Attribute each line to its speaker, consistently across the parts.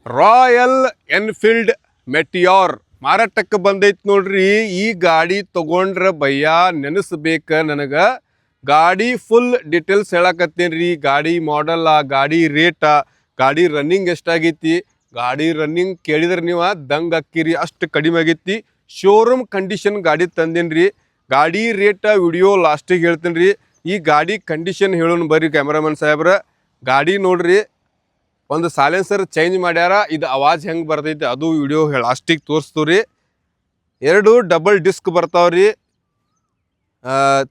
Speaker 1: Royal Enfield ಮೆಟಿಯಾರ್ ಮಾರಾಟಕ್ಕೆ ಬಂದೈತಿ ನೋಡ್ರಿ. ಈ ಗಾಡಿ ತಗೊಂಡ್ರ ಭಯ್ಯ ನೆನೆಸ್ಬೇಕ ನನಗ. ಗಾಡಿ ಫುಲ್ ಡೀಟೇಲ್ಸ್ ಹೇಳಕತ್ತೇನೆ ರೀ. ಗಾಡಿ ಮಾಡಲ್, ಗಾಡಿ ರೇಟ, ಗಾಡಿ ರನ್ನಿಂಗ್ ಎಷ್ಟಾಗೈತಿ. ಗಾಡಿ ರನ್ನಿಂಗ್ ಕೇಳಿದ್ರೆ ನೀವು ದಂಗ್ ಹಾಕಿರಿ, ಅಷ್ಟು ಕಡಿಮೆ ಆಗೈತಿ. ಶೋರೂಮ್ ಕಂಡೀಷನ್ ಗಾಡಿ ತಂದೇನಿ ರೀ. ಗಾಡಿ ರೇಟ ವಿಡಿಯೋ ಲಾಸ್ಟಿಗೆ ಹೇಳ್ತೀನಿ ರೀ. ಈ ಗಾಡಿ ಕಂಡೀಷನ್ ಹೇಳೋಣ ಬರ್ರಿ ಕ್ಯಾಮ್ರಾಮನ್ ಸಾಹೇಬ್ರ. ಗಾಡಿ ನೋಡ್ರಿ, ಒಂದು ಸೈಲೆನ್ಸರ್ ಚೇಂಜ್ ಮಾಡ್ಯಾರ. ಇದು ಆವಾಜ್ ಹೆಂಗೆ ಬರ್ತೈತಿ ಅದು ವಿಡಿಯೋ ಲಾಸ್ಟಿಗೆ ತೋರಿಸ್ತು ರೀ. 2 ಡಬಲ್ ಡಿಸ್ಕ್ ಬರ್ತಾವ್ರಿ.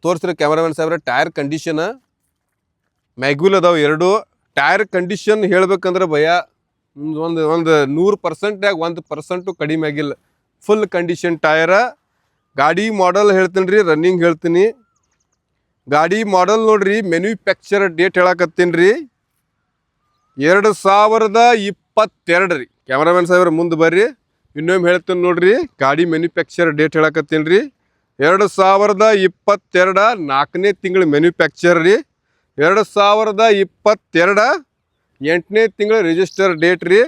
Speaker 1: ತೋರಿಸ್ರಿ ಕ್ಯಾಮ್ರಾಮನ್ ಸಾಹೇಬ್ರ. ಟೈರ್ ಕಂಡೀಷನ್ ಮ್ಯಾಗ್ವಿಲ್ ಅದಾವ 2. ಟೈರ್ ಕಂಡೀಷನ್ ಹೇಳ್ಬೇಕಂದ್ರೆ ಭಯ ಒಂದು 100%ದಾಗ 1% ಕಡಿಮೆ ಆಗಿಲ್ಲ. Full condition tyre. ಗಾಡಿ ಮಾಡಲ್ ಹೇಳ್ತೀನಿ ರೀ, ರನ್ನಿಂಗ್ ಹೇಳ್ತೀನಿ. ಗಾಡಿ ಮಾಡಲ್ ನೋಡ್ರಿ, ಮ್ಯಾನುಫ್ಯಾಕ್ಚರ್ ಡೇಟ್ ಹೇಳಕತ್ತೀನಿ ರೀ 2022 ರೀ. ಕ್ಯಾಮ್ರಾಮನ್ ಸಾಹೇಬ್ರ ಮುಂದೆ ಬರ್ರಿ, ಇನ್ನೊಮ್ಮೆ ಹೇಳ್ತೀನಿ ನೋಡ್ರಿ. ಗಾಡಿ ಮ್ಯಾನುಫ್ಯಾಕ್ಚರ್ ಡೇಟ್ ಹೇಳಕತ್ತೀನಿ ರೀ 2022 4ನೇ ತಿಂಗಳು ಮ್ಯಾನುಫ್ಯಾಕ್ಚರ್ ರೀ. 2022 8ನೇ ತಿಂಗಳು ರಿಜಿಸ್ಟರ್ ಡೇಟ್ ರೀ.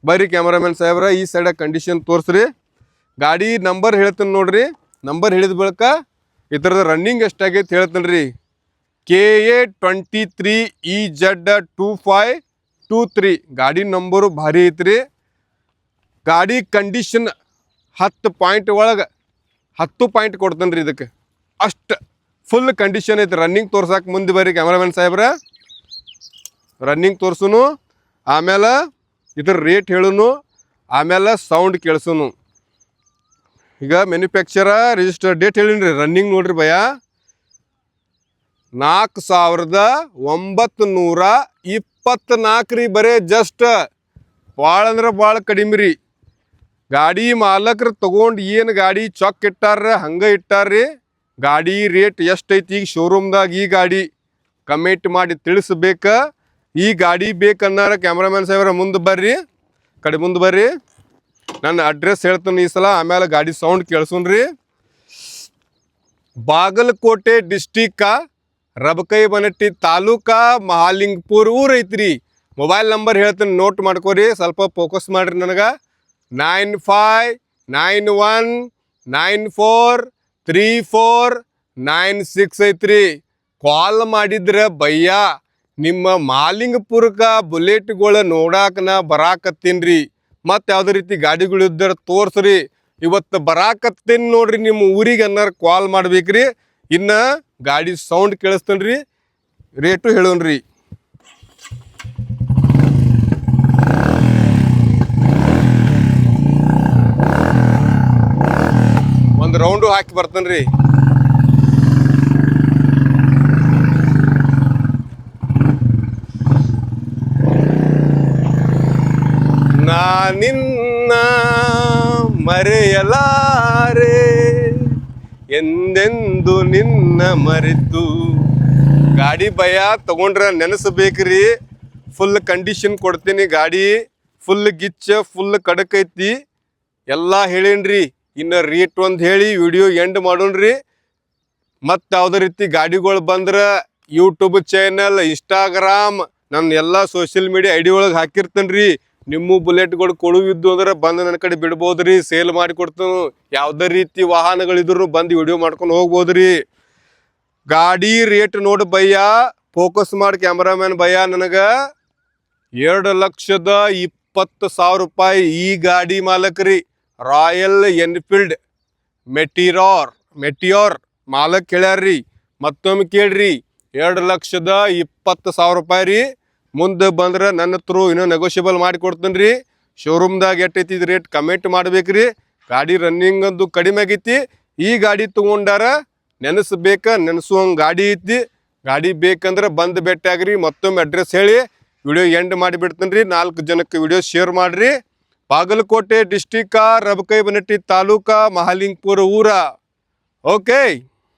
Speaker 1: ಬರ್ರಿ ಕ್ಯಾಮ್ರಾಮನ್ ಸಾಹೇಬ್ರ ಈ ಸೈಡ ಕಂಡೀಷನ್ ತೋರಿಸ್ರಿ. ಗಾಡಿ ನಂಬರ್ ಹೇಳ್ತೀನಿ ನೋಡ್ರಿ. ನಂಬರ್ ಹೇಳಿದ ಬಳಿಕ ಇದ್ರದ್ದು ರನ್ನಿಂಗ್ ಎಷ್ಟಾಗೈತೆ ಹೇಳ್ತೀನಿ ರೀ. KA23EZ2523 ಗಾಡಿ ನಂಬರು ಭಾರಿ ಐತ್ರಿ. ಗಾಡಿ ಕಂಡೀಷನ್ 10 ಪಾಯಿಂಟ್ ಒಳಗೆ 10 ಪಾಯಿಂಟ್ ಕೊಡ್ತೇನೆ ರೀ ಇದಕ್ಕೆ. ಅಷ್ಟು ಫುಲ್ ಕಂಡೀಷನ್ ಐತೆ. ರನ್ನಿಂಗ್ ತೋರ್ಸಕ್ಕೆ ಮುಂದೆ ಬರ್ರಿ ಕ್ಯಾಮ್ರಾಮನ್ ಸಾಹೇಬ್ರ. ರನ್ನಿಂಗ್ ತೋರ್ಸುನು, ಆಮೇಲೆ ಇದ್ರ ರೇಟ್ ಹೇಳುನು, ಆಮೇಲೆ ಸೌಂಡ್ ಕೇಳಿಸುನು. ಈಗ ಮ್ಯಾನುಫ್ಯಾಕ್ಚರ ರಿಜಿಸ್ಟರ್ ಡೇಟ್ ಹೇಳಿನಿ ರೀ. ರನ್ನಿಂಗ್ ನೋಡ್ರಿ ಭಯ 4924 ರೀ. ಬರೇ ಜಸ್ಟ್ ಭಾಳ ಅಂದ್ರೆ ಭಾಳ ಕಡಿಮೆ ರೀ. ಗಾಡಿ ಮಾಲಕರು ತಗೊಂಡು ಏನು ಗಾಡಿ ಚೊಕ್ ಇಟ್ಟಾರ ಹಂಗೆ ಇಟ್ಟಾರ್ರಿ. ಗಾಡಿ ರೇಟ್ ಎಷ್ಟೈತಿ ಈಗ ಶೋರೂಮ್ದಾಗ ಈ ಗಾಡಿ ಕಮೆಂಟ್ ಮಾಡಿ ತಿಳಿಸ್ಬೇಕ. ಈ ಗಾಡಿ ಬೇಕನ್ನಾರ ಕ್ಯಾಮ್ರಾಮನ್ ಸಾಹೇಬ್ರ ಮುಂದೆ ಬರ್ರಿ, ಕಡೆ ಮುಂದೆ ಬರ್ರಿ. ನನ್ನ ಅಡ್ರೆಸ್ ಹೇಳ್ತೀನಿ ಈ ಸಲ, ಆಮೇಲೆ ಗಾಡಿ ಸೌಂಡ್ ಕೇಳಿಸೋಣ್ರಿ. ಬಾಗಲಕೋಟೆ ಡಿಸ್ಟಿಕ್ಕ, ರಬಕೈಬನಟ್ಟಿ ತಾಲೂಕಾ, ಮಹಾಲಿಂಗಪುರ ಊರು ಐತ್ರಿ. ಮೊಬೈಲ್ ನಂಬರ್ ಹೇಳ್ತೀನಿ, ನೋಟ್ ಮಾಡ್ಕೋರಿ, ಸ್ವಲ್ಪ ಫೋಕಸ್ ಮಾಡಿರಿ ನನಗೆ. 9591943496 ಐತ್ರಿ. ಕಾಲ್ ಮಾಡಿದ್ರೆ ಭಯ್ಯ ನಿಮ್ಮ ಮಾಲಿಂಗಪುರಕ್ಕೆ ಬುಲೆಟ್ಗಳು ನೋಡಾಕ ನಾ ಬರಾಕತ್ತೀನಿ ರೀ. ಮತ್ತು ಯಾವುದೇ ರೀತಿ ಗಾಡಿಗಳು ಇದ್ದರೆ ತೋರಿಸ್ರಿ. ಇವತ್ತು ಬರಾಕತ್ತೀನಿ ನೋಡ್ರಿ ನಿಮ್ಮ ಊರಿಗೆ ಅನ್ನಾರು ಕಾಲ್ ಮಾಡ್ಬೇಕ್ರಿ. ಇನ್ನು ಗಾಡಿ ಸೌಂಡ್ ಕೇಳಿಸ್ತೇನೆ ರೀ, ರೇಟು ಹೇಳೋಣ್ರಿ. ಒಂದು ರೌಂಡು ಹಾಕಿ ಬರ್ತೇನೆ ರೀ. ನಿನ್ನ ಮರೆಯಲಾರೆ ಎಂದೆಂದು ನಿನ್ನ ಮರೆತು. ಗಾಡಿ ಭಯ ತಗೊಂಡ್ರೆ ನೆನೆಸ್ಬೇಕ್ರಿ. ಫುಲ್ ಕಂಡೀಷನ್ ಕೊಡ್ತೀನಿ. ಗಾಡಿ ಫುಲ್ ಗಿಚ್ಚ, ಫುಲ್ ಕಡಕೈತಿ, ಎಲ್ಲ ಹೇಳೇನ್ರಿ. ಇನ್ನು ರೇಟ್ ಒಂದು ಹೇಳಿ ವಿಡಿಯೋ ಎಂಡ್ ಮಾಡೋಣ್ರಿ. ಮತ್ತು ಯಾವುದೇ ರೀತಿ ಗಾಡಿಗಳು ಬಂದ್ರೆ ಯೂಟ್ಯೂಬ್ ಚಾನಲ್, ಇನ್ಸ್ಟಾಗ್ರಾಮ್, ನನ್ನ ಎಲ್ಲ ಸೋಷಿಯಲ್ ಮೀಡಿಯಾ ಐಡಿ ಒಳಗೆ ಹಾಕಿರ್ತೇನೆ ರೀ. ನಿಮ್ಮ ಬುಲೆಟ್ಗಳು ಕೊಡುವಿದ್ದು ಅಂದ್ರೆ ಬಂದು ನನ್ನ ಕಡೆ ಬಿಡ್ಬೋದು ರೀ, ಸೇಲ್ ಮಾಡಿ ಕೊಡ್ತಾನು. ಯಾವುದೇ ರೀತಿ ವಾಹನಗಳಿದ್ರು ಬಂದು ವಿಡಿಯೋ ಮಾಡ್ಕೊಂಡು ಹೋಗ್ಬೋದು ರೀ. ಗಾಡಿ ರೇಟ್ ನೋಡಿ ಭಯ್ಯ, ಫೋಕಸ್ ಮಾಡಿ ಕ್ಯಾಮ್ರಾಮ್ಯಾನ್ ಭಯ್ಯ. ನನಗೆ 2,20,000 ರೂಪಾಯಿ ಈ ಗಾಡಿ ಮಾಲಕರಿ. ರಾಯಲ್ ಎನ್ಫೀಲ್ಡ್ ಮೆಟಿಯಾರ್ ಮಾಲಕ್ ಕೇಳ್ಯಾರ್ರಿ. ಮತ್ತೊಮ್ಮೆ ಕೇಳ್ರಿ, 2,20,000 ರೂಪಾಯಿ ರೀ. ಮುಂದೆ ಬಂದ್ರೆ ನನ್ನ ಹತ್ರ ಇನ್ನೂ ನೆಗೋಷಿಯಬಲ್ ಮಾಡಿ ಕೊಡ್ತೀನಿ ರೀ. ಶೋರೂಮ್ದಾಗ ಎಟ್ಟೈತಿ ರೇಟ್ ಕಮೆಂಟ್ ಮಾಡ್ಬೇಕ್ರಿ. ಗಾಡಿ ರನ್ನಿಂಗ್ ಅಂತೂ ಕಡಿಮೆ ಆಗೈತಿ. ಈ ಗಾಡಿ ತೊಗೊಂಡಾರ ನೆನೆಸುವಂಗೆ ಗಾಡಿ ಐತಿ. ಗಾಡಿ ಬೇಕಂದ್ರೆ ಬಂದು ಭೇಟಿ ಆಗ್ರಿ. ಮತ್ತೊಮ್ಮೆ ಅಡ್ರೆಸ್ ಹೇಳಿ ವಿಡಿಯೋ ಎಂಡ್ ಮಾಡಿಬಿಡ್ತೀನಿ ರೀ. 4 ಜನಕ್ಕೆ ವಿಡಿಯೋ ಶೇರ್ ಮಾಡಿರಿ. ಬಾಗಲಕೋಟೆ ಡಿಸ್ಟಿಕ್ಕ, ರಬಕೈಬನಟ್ಟಿ ತಾಲೂಕಾ, ಮಹಾಲಿಂಗಪುರ ಊರ. ಓಕೆ.